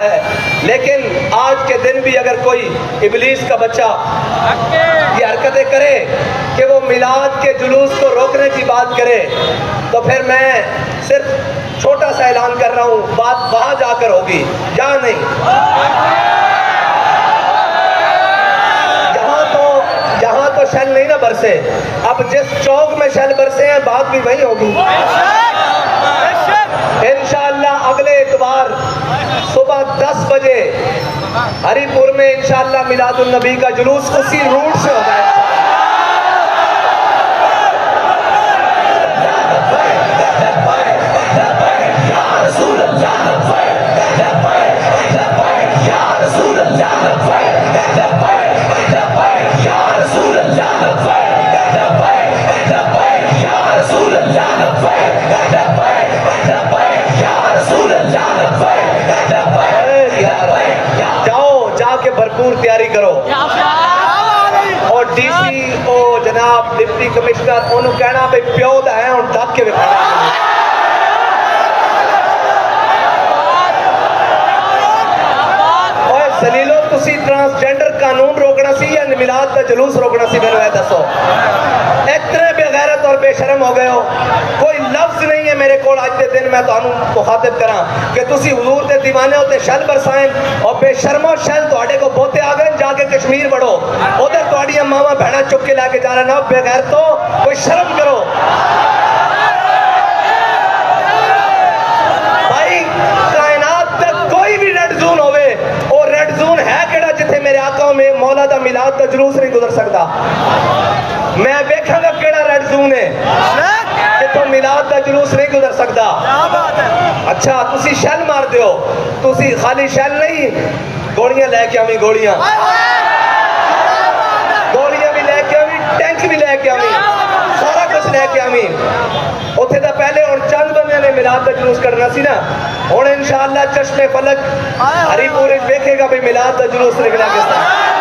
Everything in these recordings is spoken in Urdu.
ہے، لیکن آج کے دن بھی اگر کوئی ابلیس کا بچہ یہ حرکتیں کرے کہ وہ میلاد کے جلوس کو روکنے کی بات کرے، تو پھر میں صرف چھوٹا سا اعلان کر رہا ہوں، بات وہاں جا کر ہوگی، یہاں نہیں۔ یہاں تو شل نہیں نہ برسے، اب جس چوک میں شل برسے ہیں بات بھی وہی ہوگی انشاءاللہ۔ اگلے اتوار صبح 10 بجے ہری پور میں انشاءاللہ میلاد النبی کا جلوس اسی روٹ سے ہوگا۔ بھرپور تیاری کرو، اور ڈی سی او جناب ڈپٹی کمشنر انہوں کہنا بھئی پیو دا ہے ان ڈھک کے بکھانا۔ اوہ سلیلو تسی ٹرانسجنڈر قانون روکنا سی یا میلاد دا جلوس روکنا سی؟ میرے دسو، اتنے بے غیرت اور بے شرم ہو گئے ہو، کوئی لفظ نہیں ہے میرے کو آج دے دن میں تو انہوں مخاطب کرا کہ تسی حضور دے دیوانے ہوتے شل برسائیں، اور بے شرم و شل تو آڑے کو بوتے آگئے جا کے کشمیر بڑھو، ادھر تو آڑی ماما بہنا چک کے لے کے جا رہا نا، بے غیر تو کوئی شرم کرو۔ بھائی کائنات تک کوئی بھی ریڈ زون ہوئے، اور ریڈ زون ہے کیڑا جتھے میرے آقا میں مولا دا میلاد دا جلوس نہیں گزر سکتا؟ میں بیکھاں گا کیڑا ریڈ زون ہے جتھوں میلاد دا جلوس نہیں گزر سکتا۔ اچھا تسی شل مار دیو، تسی خالی شل نہیں، گوڑیاں لے کے آویں، گوڑیاں بھی لے کے آویں، ٹینک بھی لے کے آویں، سارا کچھ لے کے آویں۔ اتھے دا پہلے اور چند بندے نے میلاد دا جلوس کرنا سی نا، اور انشاءاللہ چشم فلک ہری پورے دیکھے گا بھی میلاد دا جلوس نکلا کس طرح۔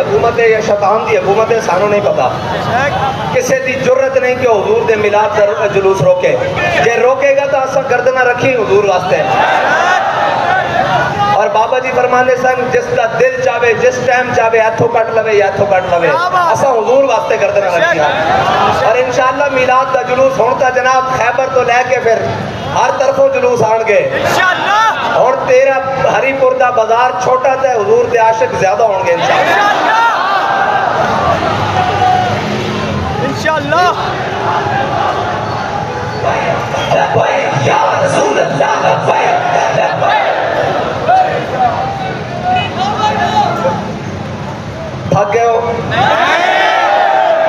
حکومت ہے یا شیطان دی حکومت ہے سانو نہیں پتا، کسے دی جرت نہیں کہ حضور دے میلاد دا جلوس روکے، جے روکے گا تو اسا گردنہ رکھی حضور واسطے۔ اور بابا جی فرمانے سن جس دا دل چاہے جس ٹائم چاہے ہاتھوں کٹ لوے یا ہاتھوں کٹ لوے، اسا حضور واسطے گردنہ رکھی۔ اور انشاءاللہ میلاد دا جلوس ہوتا جناب خیبر تو لے کے پھر ہر طرفوں جلوس آن گے، اور تیرا ہری پور دا بازار چھوٹا تے حضور دے عاشق زیادہ ہوں گے انشاءاللہ۔ بھاگ گئے ہو؟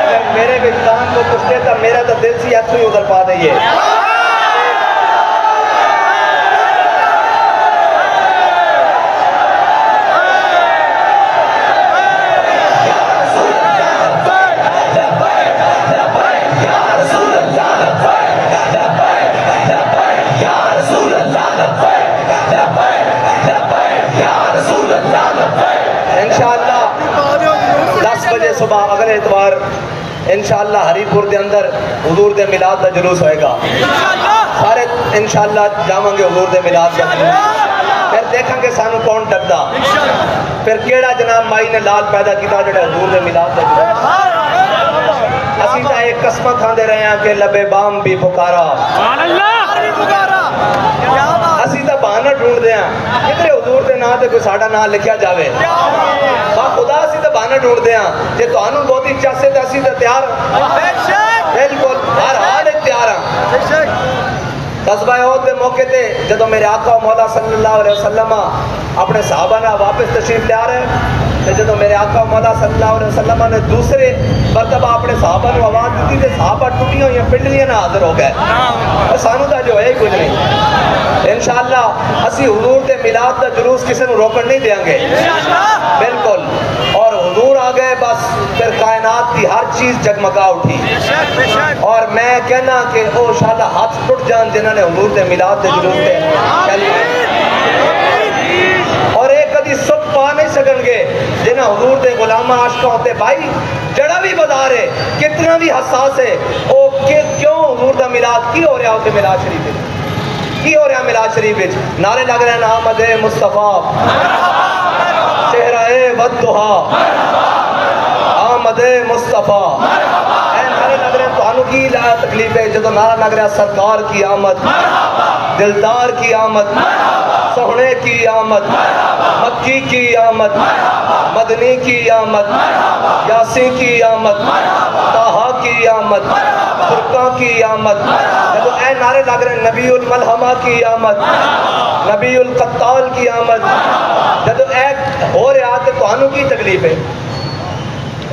اگر میرے وجدان کو پوچھتے تھا میرا تو دل سی ہاتھوں ہی ادھر پا دئیے۔ صبح اگلے اتوار انشاءاللہ ہری پور دے اندر حضور دے میلاد دا جلوس ہوئے گا، سارے انشاءاللہ جاواں گے حضور دے میلاد دا جلوس، پھر دیکھاں گے سانو کون ڈردا، پھر کیڑا جناب مائی نے لال پیدا کیتا جڑا حضور دے میلاد دا جلوس۔ اسی تا ایک قسمہ کھاندے رہے ہیں کہ لبے بام بھی پکارا، اسی تا بہانہ ڈھونڈ دے ہیں کدھر حضور دے نام تے کوئی ساڑا نام لکھیا جاوے، با خدا اسی تا بہانہ ڈھونڈ دے ہیں جے تو انہوں بہت ہی چاسے تے اسی تا تیار، بالکل ہر حال تیار ہیں۔ قصبہ احد دے موقع تے جدو میرے آقا و مولا صلی اللہ علیہ وسلم اپنے صحابہ نے واپس تشریف لے آ رہے ہیں، تے جدوں میرے آقا مولا صلی اللہ علیہ وسلم نے دوسرے مرتبہ اپنے صحابہ کو آواز دیتی تے صحابہ ٹوٹیاں ہوئی پنڈلیاں نہ حاضر ہو گئے. سانو تا جو ہے ہی کچھ نہیں. انشاءاللہ اسی حضور دے میلاد دا جلوس کسی نو روکن نہیں دیاں گے بالکل. اور حضور آ گئے بس پھر کائنات کی ہر چیز جگمگا اٹھی. اور میں کہنا کہ او انشاءاللہ ہاتھ ٹوٹ جان جنہوں نے حضور دے میلاد دے جلوس دے اور ایک کدی سکھ پا نہیں سکن گے جنہیں حضور دے غلامہ عاشقہ ہوتے. بھائی جڑا بھی بازار ہے کتنا بھی حساس ہے او کیوں حضور دا میلاد کی ہو رہا ہوتے میلاد شریف میں کی ہو رہا میلاد شریف میں نعرے لگ رہے ہیں آمد مصطفیٰ چہرہ والضحیٰ آمد مصطفیٰ. اے نعرے لگ رہے ہیں تو انہوں کی تکلیف ہے جدو نعرہ لگ رہا سرکار کی آمد دلدار کی آمد سہنے کی آمد مکی کی آمد مدنی کی آمد یاسی کی آمد طٰہٰ کی آمد فرقہ کی آمد. جب اے نعرے لگ رہے ہیں نبی الملحمہ کی آمد نبی القتال کی آمد جب اے ہو رہا تو تانوں کی تکلیف ہے.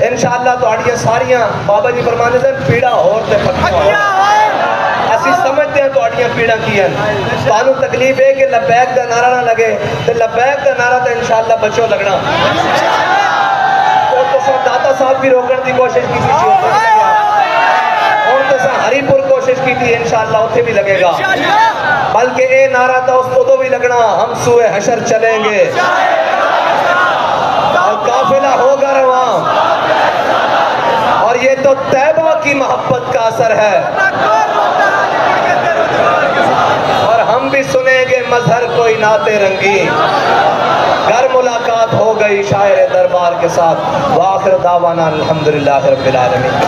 انشاءاللہ تہاڈیاں ساریاں بابا جی فرماندے سن پیڑا ہور تے پکیاں اسی سمجھتے ہیں تہاڈیاں پیڑا کی ہیں. تانوں تکلیف ہے کہ لبیک دا نعرہ نہ لگے تے لبیک دا نعرہ تے انشاءاللہ بچو لگنا. اور تو داتا صاحب بھی روکن دی کوشش کی تھی اور تو ہری پور کوشش کی تھی انشاءاللہ اتھے بھی لگے گا. بلکہ اے نعرہ تھا اس کو تو بھی لگنا ہم سوئے حشر چلیں گے اور قافلہ ہوگا رواں اور یہ تو طیبہ کی محبت کا اثر ہے اور ہم بھی سنیں گے مظہر کوئی نعت رنگی. گھر ملاقات ہو گئی شاعر دربار کے ساتھ. وآخر دعوانا الحمدللہ رب العالمین.